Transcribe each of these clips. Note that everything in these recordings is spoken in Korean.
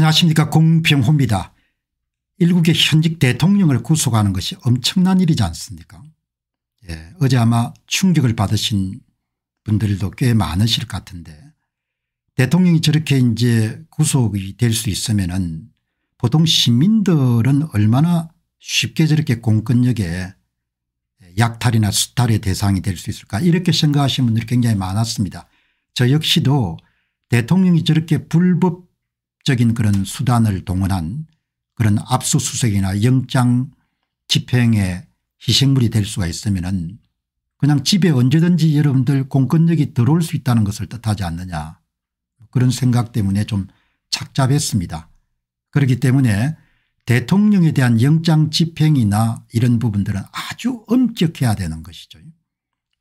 안녕하십니까. 공병호입니다. 일국의 현직 대통령을 구속하는 것이 엄청난 일이지 않습니까? 예, 어제 아마 충격을 받으신 분들도 꽤 많으실 것 같은데, 대통령이 저렇게 이제 구속이 될 수 있으면은 보통 시민들은 얼마나 쉽게 저렇게 공권력의 약탈이나 수탈의 대상이 될 수 있을까, 이렇게 생각하시는 분들이 굉장히 많았습니다. 저 역시도 대통령이 저렇게 불법적인 그런 수단을 동원한 그런 압수수색이나 영장 집행의 희생물이 될 수가 있으면은 그냥 집에 언제든지 여러분들 공권력이 들어올 수 있다는 것을 뜻하지 않느냐, 그런 생각 때문에 좀 착잡했습니다. 그렇기 때문에 대통령에 대한 영장 집행이나 이런 부분들은 아주 엄격해야 되는 것이죠.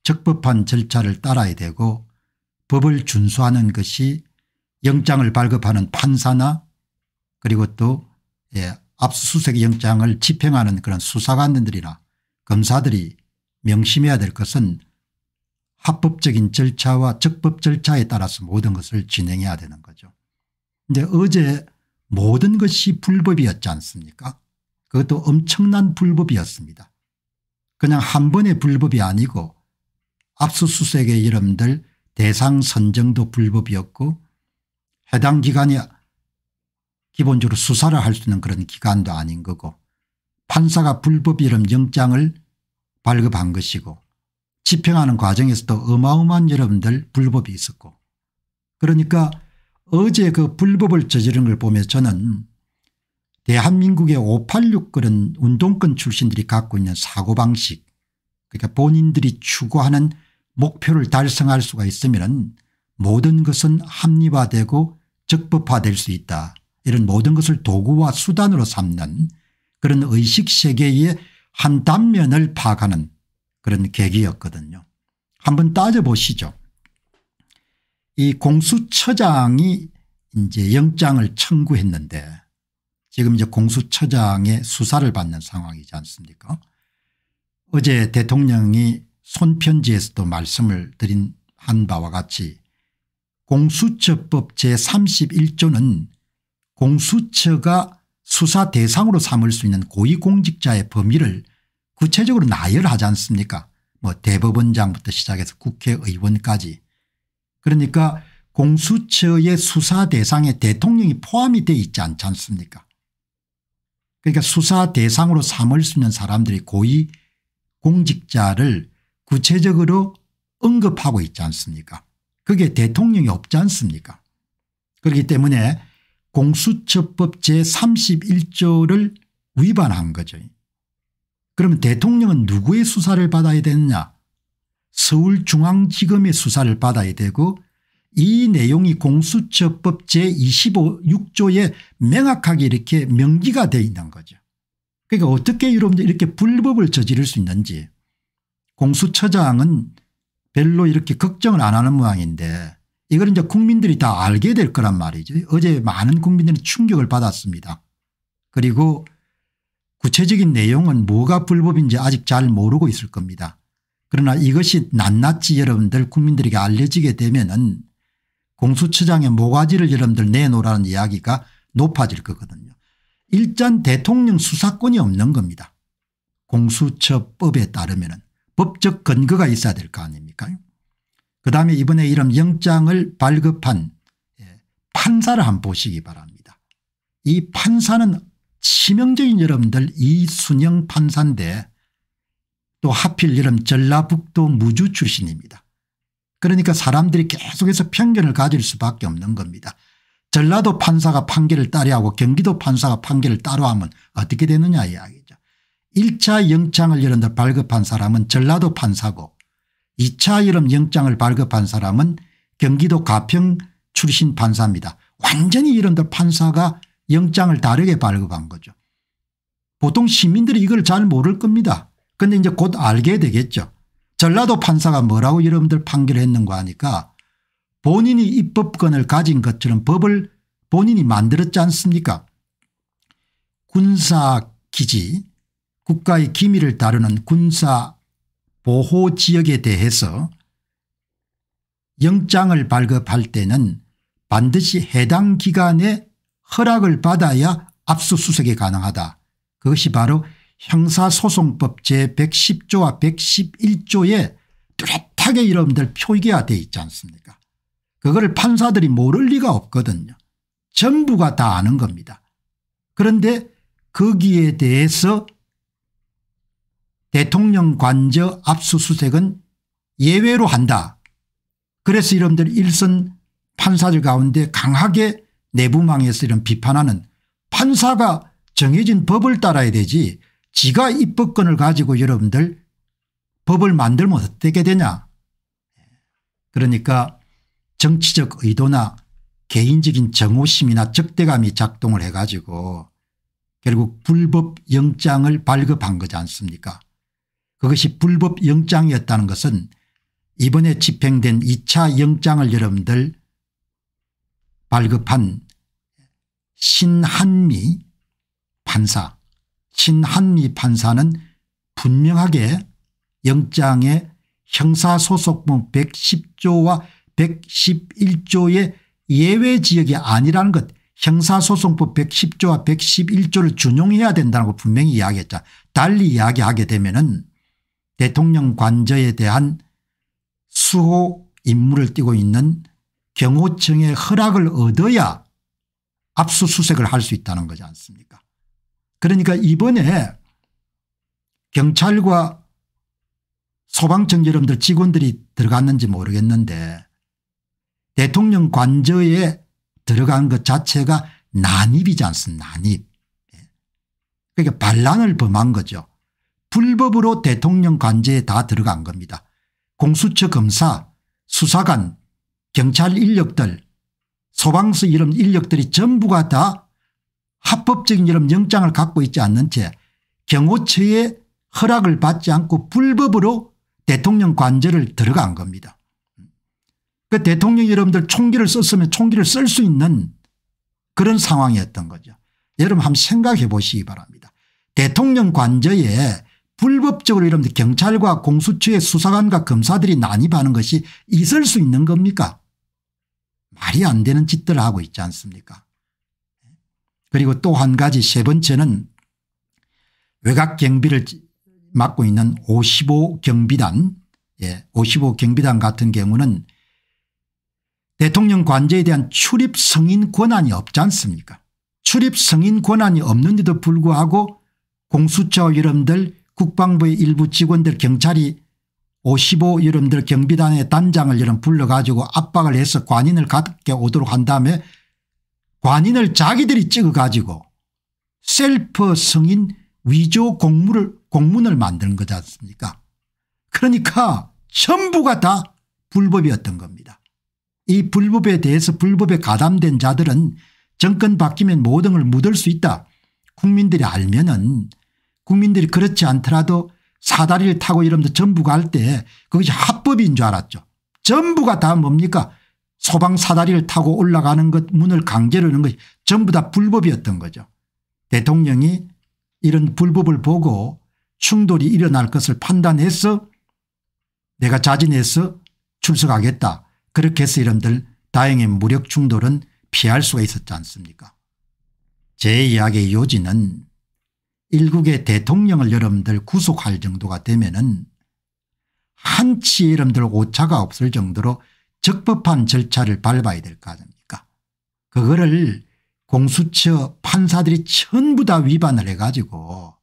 적법한 절차를 따라야 되고 법을 준수하는 것이 영장을 발급하는 판사나 그리고 또 압수수색 영장을 집행하는 그런 수사관들이나 검사들이 명심해야 될 것은 합법적인 절차와 적법 절차에 따라서 모든 것을 진행해야 되는 거죠. 그런데 어제 모든 것이 불법이었지 않습니까? 그것도 엄청난 불법이었습니다. 그냥 한 번의 불법이 아니고 압수수색의 여러분들 대상 선정도 불법이었고, 해당 기관이 기본적으로 수사를 할 수 있는 그런 기관도 아닌 거고, 판사가 불법이름 영장을 발급한 것이고, 집행하는 과정에서도 어마어마한 여러분들 불법이 있었고, 그러니까 어제 그 불법을 저지른 걸 보면서 저는 대한민국의 586 그런 운동권 출신들이 갖고 있는 사고방식, 그러니까 본인들이 추구하는 목표를 달성할 수가 있으면 모든 것은 합리화되고 적법화될 수 있다, 이런 모든 것을 도구와 수단으로 삼는 그런 의식세계의 한 단면을 파악하는 그런 계기였거든요. 한번 따져보시죠. 이 공수처장이 이제 영장을 청구했는데 지금 이제 공수처장의 수사를 받는 상황이지 않습니까? 어제 대통령이 손편지에서도 말씀을 드린 한 바와 같이 공수처법 제31조는 공수처가 수사 대상으로 삼을 수 있는 고위공직자의 범위를 구체적으로 나열하지 않습니까? 뭐 대법원장부터 시작해서 국회의원까지. 그러니까 공수처의 수사 대상에 대통령이 포함이 되어 있지 않지 않습니까? 그러니까 수사 대상으로 삼을 수 있는 사람들이 고위공직자를 구체적으로 언급하고 있지 않습니까? 그게 대통령이 없지 않습니까? 그렇기 때문에 공수처법 제31조를 위반한 거죠. 그러면 대통령은 누구의 수사를 받아야 되느냐? 서울중앙지검의 수사를 받아야 되고, 이 내용이 공수처법 제26조에 명확하게 이렇게 명기가 되어 있는 거죠. 그러니까 어떻게 여러분들 이렇게 불법을 저지를 수 있는지 공수처장은 별로 이렇게 걱정을 안 하는 모양인데, 이걸 이제 국민들이 다 알게 될 거란 말이죠. 어제 많은 국민들이 충격을 받았습니다. 그리고 구체적인 내용은 뭐가 불법인지 아직 잘 모르고 있을 겁니다. 그러나 이것이 낱낱이 여러분들 국민들에게 알려지게 되면은 공수처장의 모가지를 여러분들 내놓으라는 이야기가 높아질 거거든요. 일단 대통령 수사권이 없는 겁니다. 공수처법에 따르면은 법적 근거가 있어야 될 거 아닙니까? 그다음에 이번에 이런 영장을 발급한 판사를 한번 보시기 바랍니다. 이 판사는 치명적인 여러분들 이순영 판사인데 또 하필 여러분 전라북도 무주 출신입니다. 그러니까 사람들이 계속해서 편견을 가질 수밖에 없는 겁니다. 전라도 판사가 판결을 따르하고 경기도 판사가 판결을 따르하면 어떻게 되느냐 이야기죠. 1차 영장을 여러분들 발급한 사람은 전라도 판사고, 2차 영장을 발급한 사람은 경기도 가평 출신 판사입니다. 완전히 여러분들 판사가 영장을 다르게 발급한 거죠. 보통 시민들이 이걸 잘 모를 겁니다. 그런데 이제 곧 알게 되겠죠. 전라도 판사가 뭐라고 여러분들 판결했는가 하니까 본인이 입법권을 가진 것처럼 법을 본인이 만들었지 않습니까? 군사기지, 국가의 기밀을 다루는 군사 보호지역에 대해서 영장을 발급할 때는 반드시 해당 기관의 허락을 받아야 압수수색이 가능하다. 그것이 바로 형사소송법 제110조와 111조에 뚜렷하게 여러분들 표기화되어 있지 않습니까? 그거를 판사들이 모를 리가 없거든요. 전부가 다 아는 겁니다. 그런데 거기에 대해서 대통령 관저 압수수색은 예외로 한다. 그래서 여러분들 일선 판사들 가운데 강하게 내부망에서 이런 비판하는, 판사가 정해진 법을 따라야 되지 지가 입법권을 가지고 여러분들 법을 만들면 어떻게 되냐. 그러니까 정치적 의도나 개인적인 정오심이나 적대감이 작동을 해가지고 결국 불법 영장을 발급한 거지 않습니까? 그것이 불법 영장이었다는 것은 이번에 집행된 2차 영장을 여러분들 발급한 신한미 판사는 분명하게 영장의 형사소송법 110조와 111조의 예외 지역이 아니라는 것, 형사소송법 110조와 111조를 준용해야 된다고 분명히 이야기했죠. 달리 이야기하게 되면은 대통령 관저에 대한 수호 임무를 띠고 있는 경호청의 허락을 얻어야 압수수색을 할 수 있다는 거지 않습니까? 그러니까 이번에 경찰과 소방청 여러분들 직원들이 들어갔는지 모르겠는데 대통령 관저에 들어간 것 자체가 난입이지 않습니까? 난입. 그러니까 반란을 범한 거죠. 불법으로 대통령 관저에 다 들어간 겁니다. 공수처 검사, 수사관, 경찰 인력들, 소방서 이런 인력들이 전부가 다 합법적인 이런 영장을 갖고 있지 않는 채 경호처의 허락을 받지 않고 불법으로 대통령 관저를 들어간 겁니다. 그 대통령 여러분들 총기를 썼으면 총기를 쓸 수 있는 그런 상황이었던 거죠. 여러분 한번 생각해 보시기 바랍니다. 대통령 관저에 불법적으로 여러분들 경찰과 공수처의 수사관과 검사들이 난입하는 것이 있을 수 있는 겁니까? 말이 안 되는 짓들을 하고 있지 않습니까? 그리고 또 한 가지 세 번째는 외곽 경비를 맡고 있는 55경비단 55경비단 같은 경우는 대통령 관저에 대한 출입 승인 권한이 없지 않습니까? 출입 승인 권한이 없는데도 불구하고 공수처 여러분들 국방부의 일부 직원들 경찰이 55 여러분들 경비단의 단장을 여러분 불러가지고 압박을 해서 관인을 갖게 오도록 한 다음에 관인을 자기들이 찍어가지고 셀프 승인 위조 공문을 만드는 거지 않습니까? 그러니까 전부가 다 불법이었던 겁니다. 이 불법에 대해서 불법에 가담된 자들은 정권 바뀌면 모든 걸 묻을 수 있다. 국민들이 알면은 국민들이 그렇지 않더라도 사다리를 타고 여러분들 전부가 할 때 그것이 합법인 줄 알았죠. 전부가 다 뭡니까? 소방 사다리를 타고 올라가는 것, 문을 강제로 여는 것이 전부 다 불법이었던 거죠. 대통령이 이런 불법을 보고 충돌이 일어날 것을 판단해서 내가 자진해서 출석하겠다. 그렇게 해서 여러분들 다행히 무력 충돌은 피할 수가 있었지 않습니까? 제 이야기의 요지는 일국의 대통령을 여러분들 구속할 정도가 되면은 한치 여러분들 오차가 없을 정도로 적법한 절차를 밟아야 될 거 아닙니까? 그거를 공수처 판사들이 전부 다 위반을 해가지고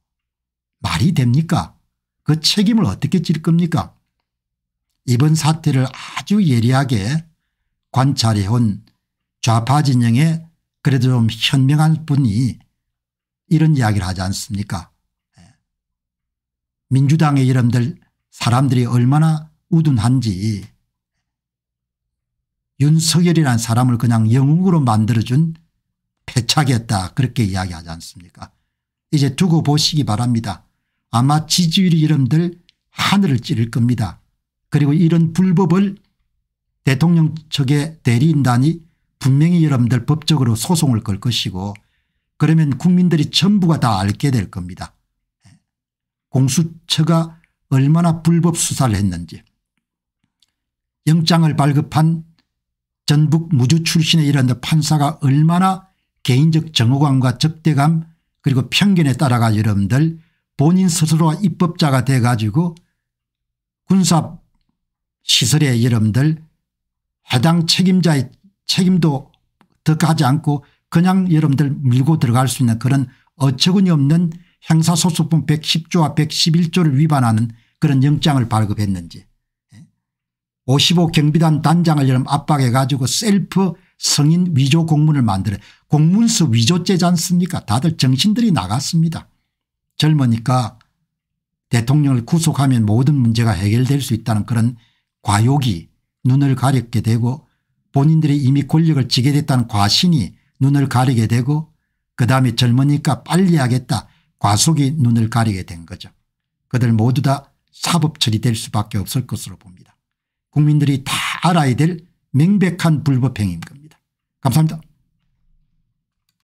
말이 됩니까? 그 책임을 어떻게 질 겁니까? 이번 사태를 아주 예리하게 관찰해온 좌파 진영의 그래도 좀 현명한 분이 이런 이야기를 하지 않습니까? 민주당의 여러분들 사람들이 얼마나 우둔한지 윤석열이라는 사람을 그냥 영웅으로 만들어준 패착이었다. 그렇게 이야기하지 않습니까? 이제 두고 보시기 바랍니다. 아마 지지율이 여러분들 하늘을 찌를 겁니다. 그리고 이런 불법을 대통령 측의 대리인단이 분명히 여러분들 법적으로 소송을 걸 것이고 그러면 국민들이 전부가 다 알게 될 겁니다. 공수처가 얼마나 불법 수사를 했는지 영장을 발급한 전북 무주 출신의 이런 판사가 얼마나 개인적 정오감과 적대감 그리고 편견에 따라가 여러분들 본인 스스로가 입법자가 돼 가지고 군사시설에 여러분들 해당 책임자의 책임도 덕하지 않고 그냥 여러분들 밀고 들어갈 수 있는 그런 어처구니 없는 형사소송법 110조와 111조를 위반하는 그런 영장을 발급했는지 55 경비단 단장을 여러분 압박해 가지고 셀프 성인 위조 공문을 만들어 공문서 위조죄지 않습니까? 다들 정신들이 나갔습니다. 젊으니까 대통령을 구속하면 모든 문제가 해결될 수 있다는 그런 과욕이 눈을 가리게 되고 본인들이 이미 권력을 쥐게 됐다는 과신이 눈을 가리게 되고 그다음에 젊으니까 빨리 하겠다 과속이 눈을 가리게 된 거죠. 그들 모두 다 사법 처리될 수밖에 없을 것으로 봅니다. 국민들이 다 알아야 될 명백한 불법 행위인 겁니다. 감사합니다.